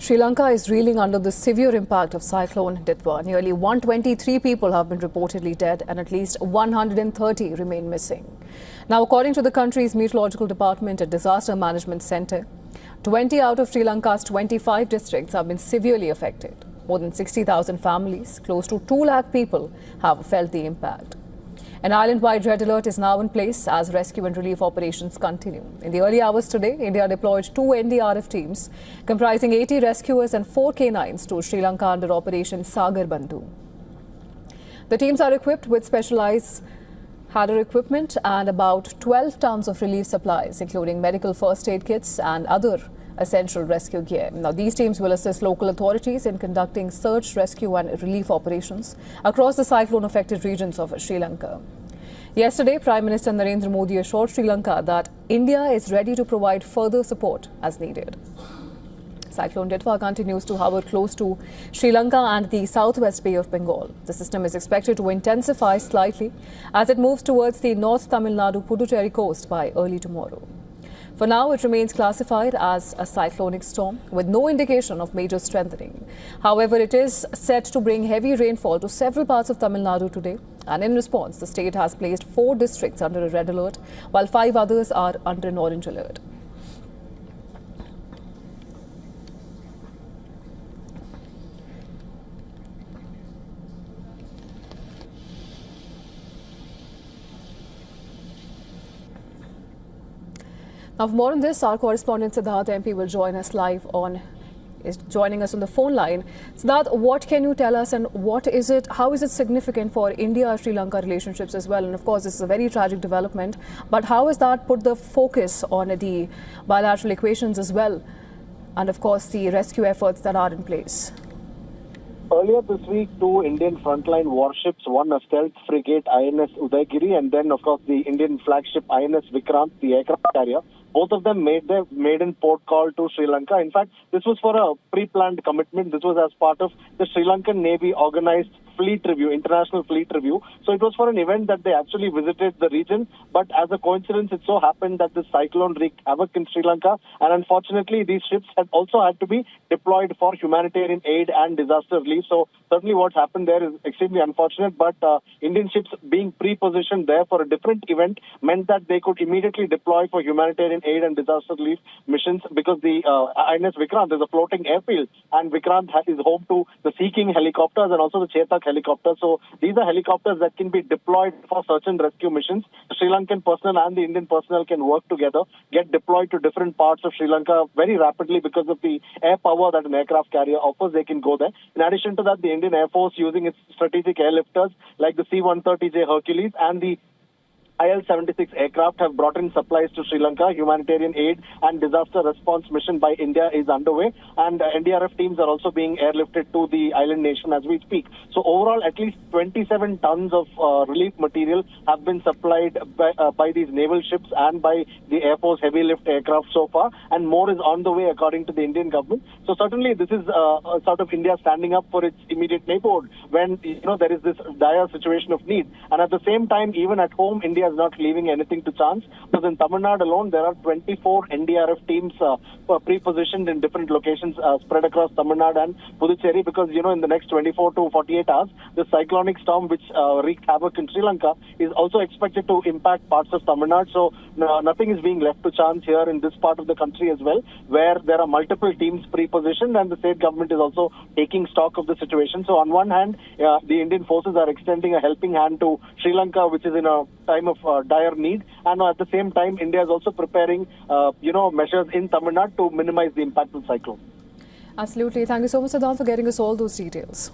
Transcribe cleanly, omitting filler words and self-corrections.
Sri Lanka is reeling under the severe impact of Cyclone Ditwah. Nearly 123 people have been reportedly dead and at least 130 remain missing. Now, according to the country's Meteorological Department at Disaster Management Centre, 20 out of Sri Lanka's 25 districts have been severely affected. More than 60,000 families, close to 2 lakh people, have felt the impact. An island-wide red alert is now in place as rescue and relief operations continue. In the early hours today, India deployed 2 NDRF teams comprising 80 rescuers and 4 canines to Sri Lanka under Operation Sagar Bandhu. The teams are equipped with specialized hadar equipment and about 12 tons of relief supplies, including medical first aid kits and other essential rescue gear. Now, these teams will assist local authorities in conducting search, rescue and relief operations across the cyclone-affected regions of Sri Lanka. Yesterday, Prime Minister Narendra Modi assured Sri Lanka that India is ready to provide further support as needed. Cyclone Ditwah continues to hover close to Sri Lanka and the southwest Bay of Bengal. The system is expected to intensify slightly as it moves towards the North Tamil Nadu Puducherry coast by early tomorrow. For now, it remains classified as a cyclonic storm with no indication of major strengthening. However, it is set to bring heavy rainfall to several parts of Tamil Nadu today. And in response, the state has placed 4 districts under a red alert, while 5 others are under an orange alert. Now, for more on this, our correspondent Siddharth MP will join us live is joining us on the phone line. Siddharth, what can you tell us and how is it significant for India-Sri Lanka relationships as well? And of course, this is a very tragic development, but how has that put the focus on the bilateral equations as well? And of course, the rescue efforts that are in place. Earlier this week, 2 Indian frontline warships, one a stealth frigate INS Udaygiri and then of course the Indian flagship INS Vikrant, the aircraft carrier. Both of them made their maiden port call to Sri Lanka. In fact, this was for a pre-planned commitment. This was as part of the Sri Lankan Navy organized fleet review, international fleet review. So it was for an event that they actually visited the region. But as a coincidence, it so happened that the cyclone wreaked havoc in Sri Lanka. And unfortunately, these ships had also had to be deployed for humanitarian aid and disaster relief. So certainly what happened there is extremely unfortunate. But Indian ships being pre-positioned there for a different event meant that they could immediately deploy for humanitarian aid and disaster relief missions because the INS Vikrant is a floating airfield and Vikrant is home to the Sea King helicopters and also the Chetak helicopters. So these are helicopters that can be deployed for search and rescue missions. The Sri Lankan personnel and the Indian personnel can work together, get deployed to different parts of Sri Lanka very rapidly because of the air power that an aircraft carrier offers. They can go there. In addition to that, the Indian Air Force using its strategic airlifters like the C-130J Hercules and the IL-76 aircraft have brought in supplies to Sri Lanka. Humanitarian aid and disaster response mission by India is underway, and NDRF teams are also being airlifted to the island nation as we speak. So overall, at least 27 tons of relief material have been supplied by these naval ships and by the Air Force heavy lift aircraft so far, and more is on the way according to the Indian government. So certainly this is sort of India standing up for its immediate neighborhood when there is this dire situation of need. And at the same time, even at home, India is not leaving anything to chance. Because in Tamil Nadu alone, there are 24 NDRF teams pre-positioned in different locations spread across Tamil Nadu and Puducherry because, in the next 24 to 48 hours, the cyclonic storm which wreaked havoc in Sri Lanka is also expected to impact parts of Tamil Nadu. So nothing is being left to chance here in this part of the country as well, where there are multiple teams pre-positioned and the state government is also taking stock of the situation. So on one hand, the Indian forces are extending a helping hand to Sri Lanka, which is in a time of dire need, and at the same time India is also preparing measures in Tamil Nadu to minimize the impact of the cyclone. Absolutely. Thank you so much, Siddharth, for getting us all those details.